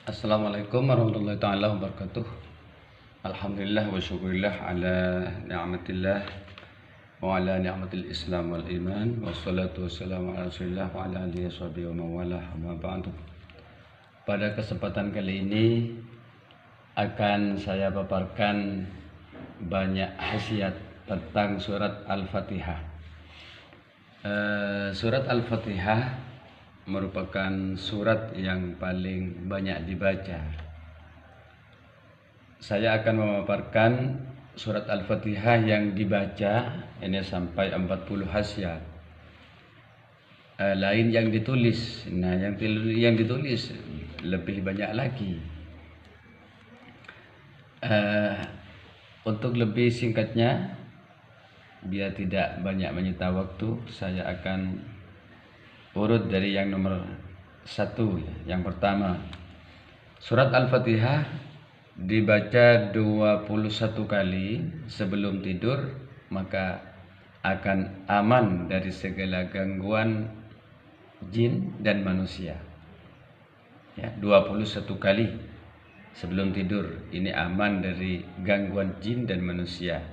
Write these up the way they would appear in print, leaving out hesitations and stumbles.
Assalamualaikum warahmatullahi taala wabarakatuh. Alhamdulillah wa syukurillah ala ni'matillah wa ala ni'matil Islam wal iman wassalatu wassalamu ala Rasulillah wa ala alihi washabihi wa mawalah amma ba'du. Pada kesempatan kali ini akan saya paparkan banyak khasiat tentang surat Al-Fatihah. Surat Al-Fatihah merupakan surat yang paling banyak dibaca. Saya akan memaparkan surat Al-Fatihah yang dibaca ini sampai 40 khasiat. Lain yang ditulis. Nah, yang ditulis lebih banyak lagi. Untuk lebih singkatnya, biar tidak banyak menyita waktu, saya akan urut dari yang nomor 1. Yang pertama, surat Al-Fatihah dibaca 21 kali sebelum tidur, maka akan aman dari segala gangguan jin dan manusia. 21 kali sebelum tidur, ini aman dari gangguan jin dan manusia.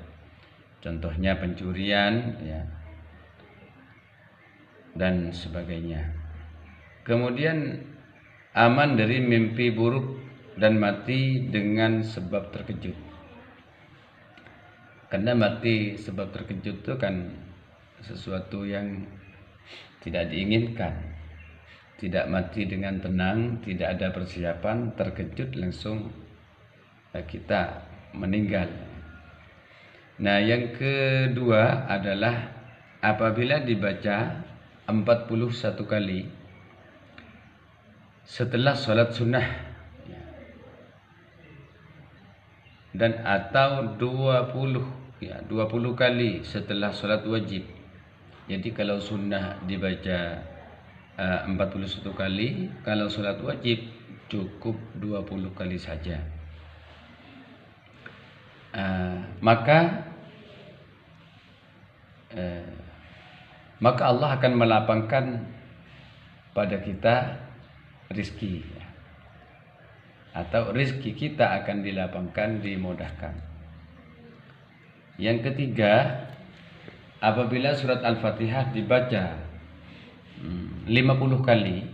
Contohnya pencurian, dan sebagainya. Kemudian aman dari mimpi buruk dan mati dengan sebab terkejut. Karena mati sebab terkejut itu kan sesuatu yang tidak diinginkan. Tidak mati dengan tenang, tidak ada persiapan, terkejut langsung kita meninggal. Nah, yang kedua adalah apabila dibaca 41 kali setelah sholat sunnah dan atau 20 kali setelah sholat wajib. Jadi kalau sunnah dibaca 41 kali, kalau sholat wajib cukup 20 kali saja. Maka Allah akan melapangkan pada kita rizki, atau rizki kita akan dilapangkan, dimudahkan. Yang ketiga, apabila surat Al-Fatihah dibaca 50 kali,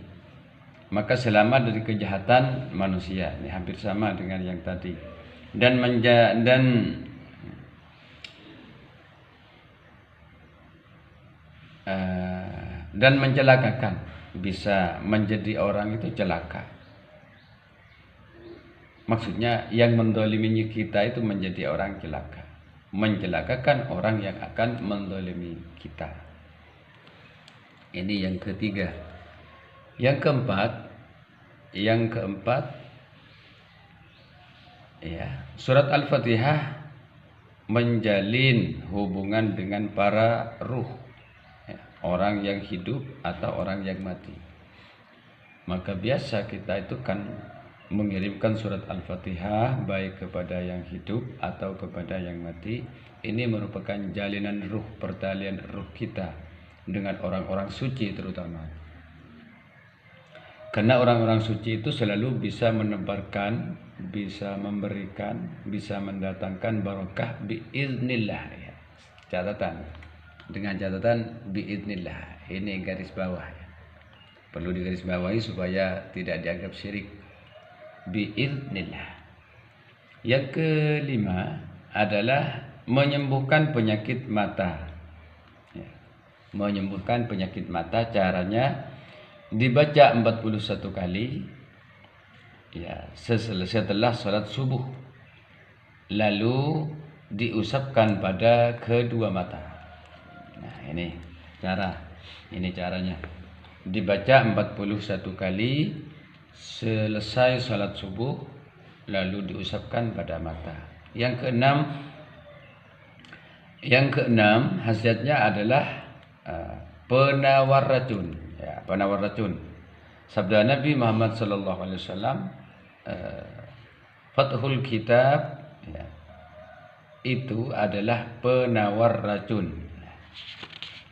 maka selamat dari kejahatan manusia. Ini hampir sama dengan yang tadi. Dan mencelakakan, bisa menjadi orang itu celaka. Maksudnya yang mendolimi kita itu menjadi orang celaka, mencelakakan orang yang akan mendolimi kita. Ini yang ketiga. Yang keempat, surat Al-Fatihah menjalin hubungan dengan para ruh, orang yang hidup atau orang yang mati. Maka biasa kita itu kan mengirimkan surat Al-Fatihah baik kepada yang hidup atau kepada yang mati. Ini merupakan jalinan ruh, pertalian ruh kita dengan orang-orang suci terutama. Karena orang-orang suci itu selalu bisa menebarkan, bisa memberikan, bisa mendatangkan barokah biiznillah. Dengan catatan biidznillah, ini garis bawah, perlu digarisbawahi supaya tidak dianggap syirik. Biidznillah. Yang kelima adalah menyembuhkan penyakit mata. Menyembuhkan penyakit mata, caranya dibaca 41 kali setelah sholat subuh, lalu diusapkan pada kedua mata. Nah, ini caranya. Dibaca 41 kali selesai salat subuh, lalu diusapkan pada mata. Yang keenam khasiatnya adalah penawar racun. Penawar racun. Sabda Nabi Muhammad sallallahu alaihi wasallam, Fathul Kitab itu adalah penawar racun.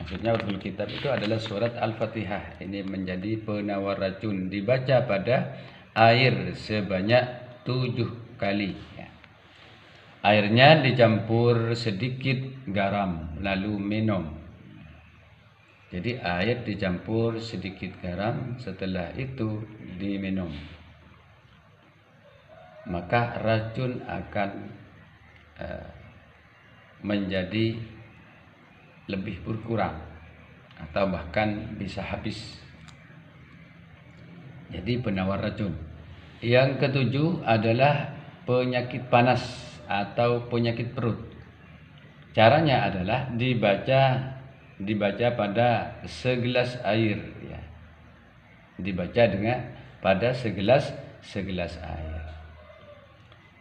Maksudnya Fathul Kitab itu adalah surat Al-Fatihah. Ini menjadi penawar racun, dibaca pada air sebanyak 7 kali. Ya. Airnya dicampur sedikit garam lalu minum. Jadi air dicampur sedikit garam, setelah itu diminum. Maka racun akan menjadi lebih berkurang atau bahkan bisa habis. Jadi penawar racun. Yang ketujuh adalah penyakit panas atau penyakit perut. Caranya adalah dibaca pada segelas air, ya. Dibaca pada segelas air.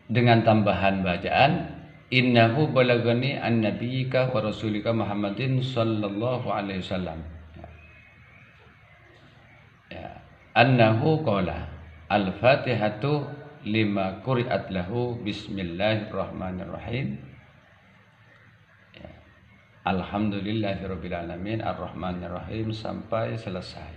Dengan tambahan bacaan innahu balagani an nabiyyika wa rasulika Muhammadin sallallahu alaihi wasallam. Ya. Annahu qala al-Fatihatu lima quri'at lahu bismillahirrahmanirrahim. Ya. Alhamdulillahirabbil alamin arrahmanirrahim sampai selesai.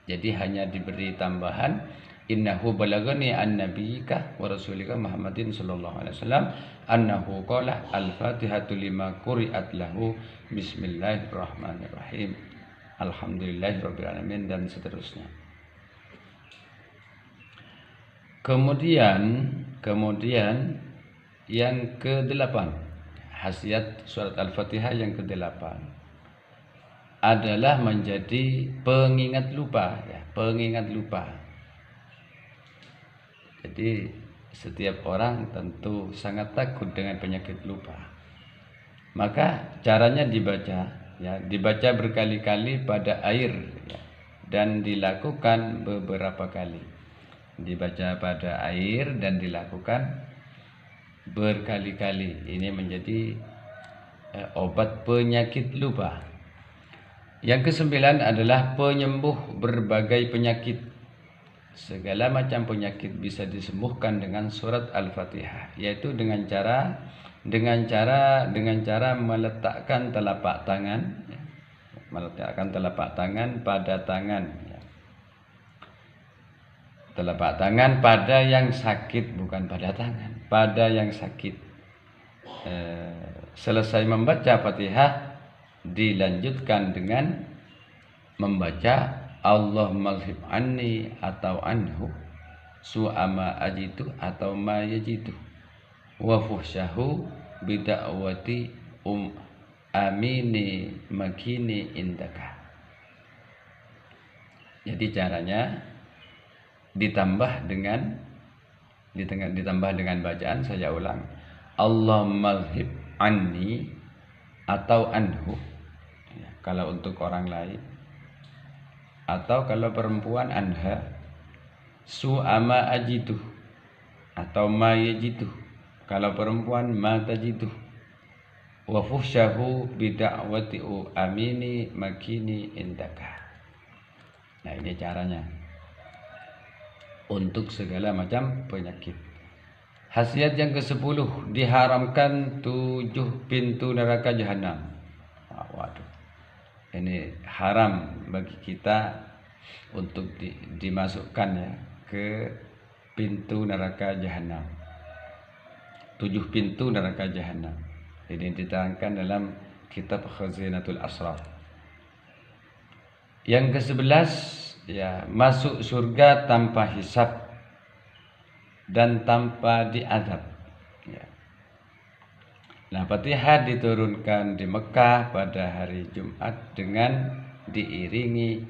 Jadi hanya diberi tambahan innahu balagani an nabiyyika wa rasulika Muhammadin sallallahu alaihi wasallam annahu qala al-Fatihatu lima quri'at lahu bismillahirrahmanirrahim alhamdulillahirabbil alamin dan seterusnya. Kemudian yang ke-8, khasiat surat Al-Fatihah yang ke-8 adalah menjadi pengingat lupa, ya, pengingat lupa. Jadi setiap orang tentu sangat takut dengan penyakit lupa. Maka caranya dibaca berkali-kali pada air, ya, dan dilakukan beberapa kali. Dibaca pada air dan dilakukan berkali-kali. Ini menjadi obat penyakit lupa. Yang ke-9 adalah penyembuh berbagai penyakit. Segala macam penyakit bisa disembuhkan dengan surat Al-Fatihah, yaitu dengan cara meletakkan telapak tangan, ya, meletakkan telapak tangan pada tangan, ya. Telapak tangan pada yang sakit, bukan pada tangan, pada yang sakit. Selesai membaca Fatihah dilanjutkan dengan membaca Allahumma alhib anni atau anhu su'ama ajitu atau ma yajitu wa fuhsyahu bida'wati amini makini indaka. Jadi caranya ditambah dengan bacaan, saya ulang, Allahumma alhib anni atau anhu, ya, kalau untuk orang lain, atau kalau perempuan anha, su'ama ajitu atau ma yajitu, kalau perempuan ma tajitu, wa fuhsyahu bida'wati amini makini indaka. Nah, ini caranya untuk segala macam penyakit. Khasiat yang ke-10, diharamkan 7 pintu neraka jahanam. Waduh, ini haram bagi kita untuk dimasukkan, ya, ke pintu neraka jahanam. 7 pintu neraka jahanam. Ini diterangkan dalam kitab Khazinatul Asrar. Yang ke-11, ya, masuk surga tanpa hisab dan tanpa diazab, ya. Nah, Fatihah diturunkan di Mekah pada hari Jumat dengan diiringi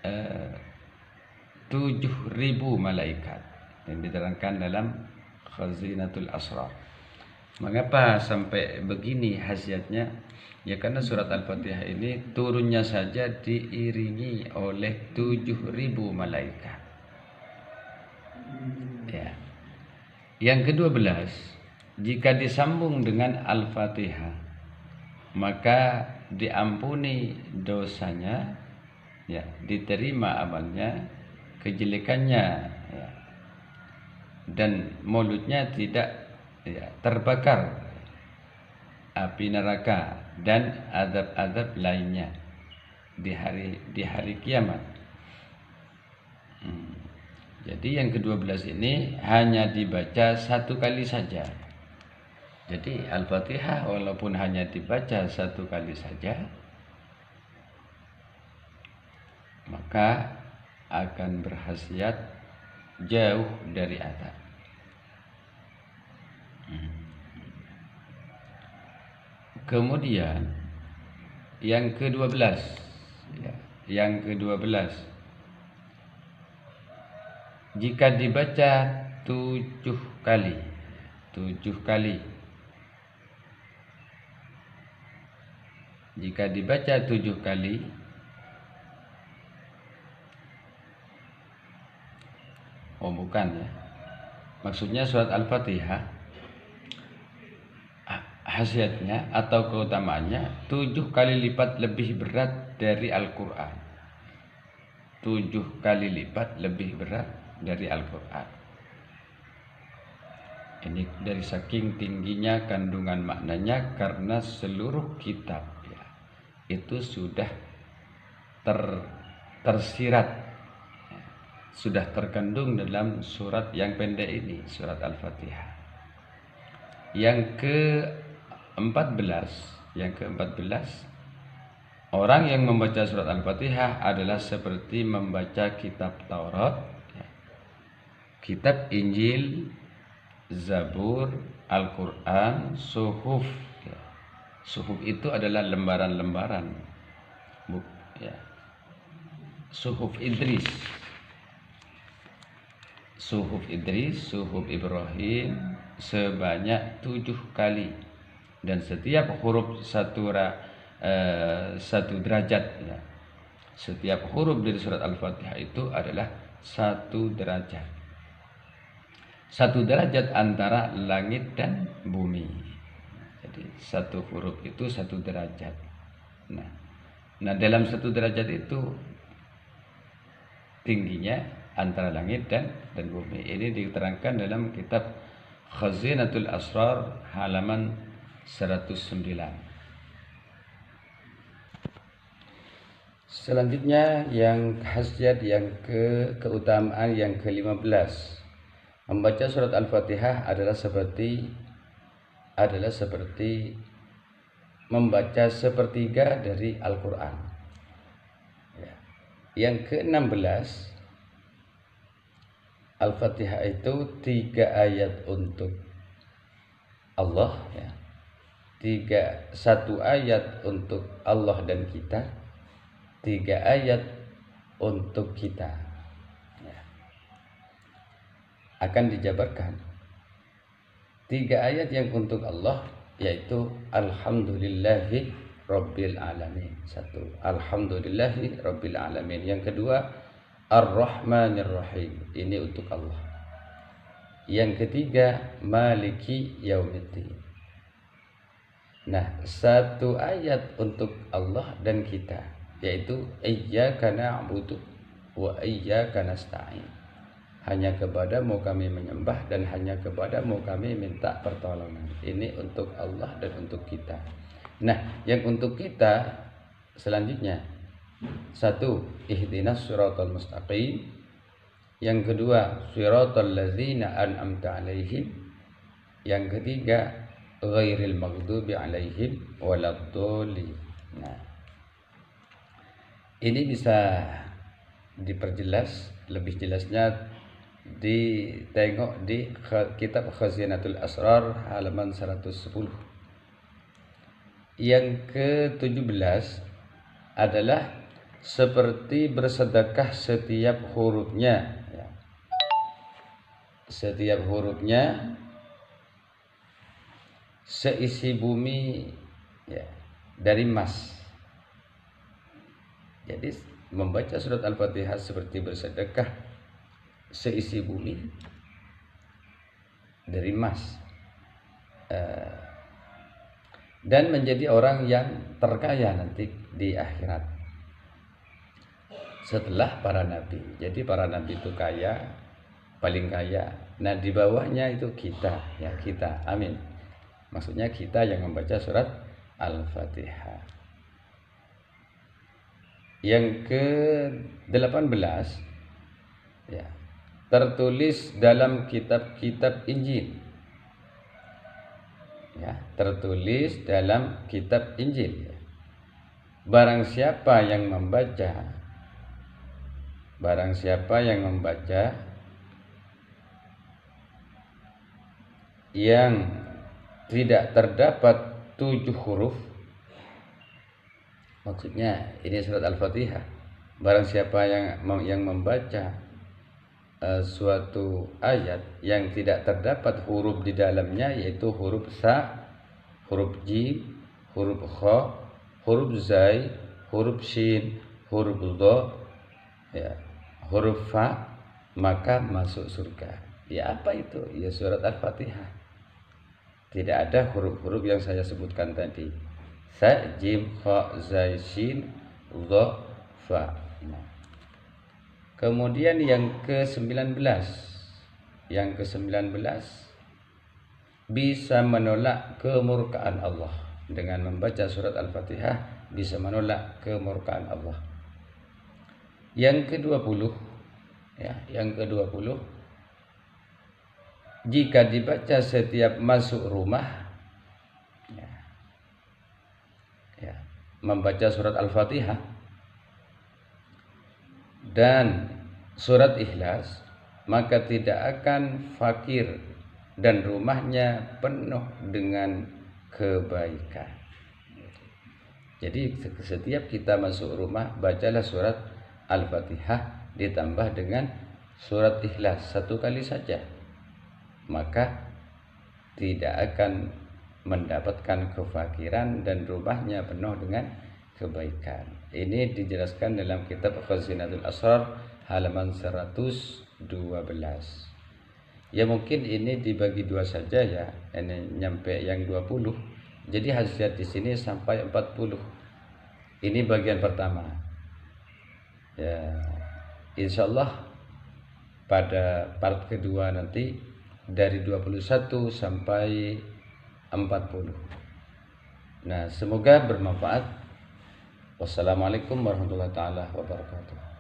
7.000 malaikat yang diterangkan dalam Khazinatul Asrar. Mengapa sampai begini khasiatnya? Ya, karena surat Al-Fatihah ini turunnya saja diiringi oleh 7.000 malaikat. Ya. Yang ke-12, jika disambung dengan Al-Fatihah, maka diampuni dosanya, ya, diterima amalnya, kejelekannya, ya, dan mulutnya tidak, ya, terbakar api neraka dan azab-azab lainnya di hari kiamat. Jadi yang ke-12 ini hanya dibaca satu kali saja. Jadi Al-Fatihah walaupun hanya dibaca satu kali saja, maka akan berkhasiat jauh dari azab. Kemudian yang ke-12, ya, yang ke-12, jika dibaca 7 kali, 7 kali, jika dibaca 7 kali, oh bukan ya, maksudnya surat Al-Fatihah khasiatnya atau keutamaannya 7 kali lipat lebih berat dari Al-Quran. 7 kali lipat lebih berat dari Al-Quran. Ini dari saking tingginya kandungan maknanya, karena seluruh kitab ya, itu sudah tersirat, sudah terkandung dalam surat yang pendek ini, surat Al-Fatihah. Yang ke-14, orang yang membaca surat Al-Fatihah adalah seperti membaca kitab Taurat, kitab Injil, Zabur, Al-Quran, Suhuf. Suhuf itu adalah lembaran-lembaran, Suhuf Idris, Suhuf Ibrahim, sebanyak 7 kali, dan setiap huruf satu derajat ya. Setiap huruf dari surat Al-Fatihah itu adalah 1 derajat. 1 derajat antara langit dan bumi. Jadi 1 huruf itu 1 derajat. Nah dalam 1 derajat itu tingginya antara langit dan bumi. Ini diterangkan dalam kitab Khazinatul Asrar halaman 109. Selanjutnya yang khasiat yang keutamaan yang ke-15, membaca surat Al-Fatihah adalah seperti membaca sepertiga dari Al-Quran. Yang ke-16, Al-Fatihah itu 3 ayat untuk Allah ya. 1 ayat untuk Allah dan kita, 3 ayat untuk kita ya. Akan dijabarkan 3 ayat yang untuk Allah, yaitu Alhamdulillahi Rabbil Alamin. 1, Alhamdulillahi Rabbil Alamin. Yang kedua, Ar-Rahmanir Rahim. Ini untuk Allah. Yang ketiga, Maliki Yaumiddin. Nah, 1 ayat untuk Allah dan kita, yaitu Iyyaka na'budu wa iyyaka nasta'in. Hanya kepadamu kami menyembah dan hanya kepadamu kami minta pertolongan. Ini untuk Allah dan untuk kita. Nah, yang untuk kita selanjutnya, 1, ihdinas siratal mustaqim. Yang kedua, siratal ladzina an'amta 'alaihim. Yang ketiga, ghairil maghdubi alaihim waladdallin. Nah, ini bisa diperjelas lebih jelasnya ditengok di kitab Khazinatul Asrar halaman 110. Yang ke-17 adalah seperti bersedekah setiap hurufnya ya. Setiap hurufnya seisi bumi ya, dari emas. Jadi membaca surat Al-Fatihah seperti bersedekah seisi bumi dari emas, dan menjadi orang yang terkaya nanti di akhirat setelah para nabi. Jadi para nabi itu kaya, paling kaya. Nah di bawahnya itu kita ya, kita, amin. Maksudnya kita yang membaca surat Al-Fatihah. Yang ke-18 ya, tertulis dalam kitab-kitab Injil. Ya, tertulis dalam kitab Injil. Barang siapa yang membaca yang tidak terdapat 7 huruf, maksudnya ini surat Al-Fatihah. Barang siapa yang membaca suatu ayat yang tidak terdapat huruf di dalamnya, yaitu huruf sa, huruf jim, huruf kha, huruf zai, huruf shin, huruf dha, ya, huruf fa, maka masuk surga. Ya, apa itu? Ya, surat Al-Fatihah. Tidak ada huruf-huruf yang saya sebutkan tadi. Sa, jim, kha, zai, shin, dha, fa. Kemudian yang ke-19 bisa menolak kemurkaan Allah. Dengan membaca surat Al-Fatihah bisa menolak kemurkaan Allah. Yang ke-20, jika dibaca setiap masuk rumah, membaca surat Al-Fatihah dan surat Ikhlas, maka tidak akan fakir dan rumahnya penuh dengan kebaikan. Jadi setiap kita masuk rumah, bacalah surat Al-Fatihah ditambah dengan surat Ikhlas 1 kali saja, maka tidak akan mendapatkan kefakiran dan rumahnya penuh dengan kebaikan. Ini dijelaskan dalam kitab Khazinatul Asrar halaman 112. Ya, mungkin ini dibagi 2 saja ya. Ini nyampe yang 20. Jadi hasiat di sini sampai 40. Ini bagian pertama. Ya, insyaallah pada part kedua nanti dari 21 sampai 40. Nah, semoga bermanfaat. Wassalamualaikum warahmatullahi taala wabarakatuh.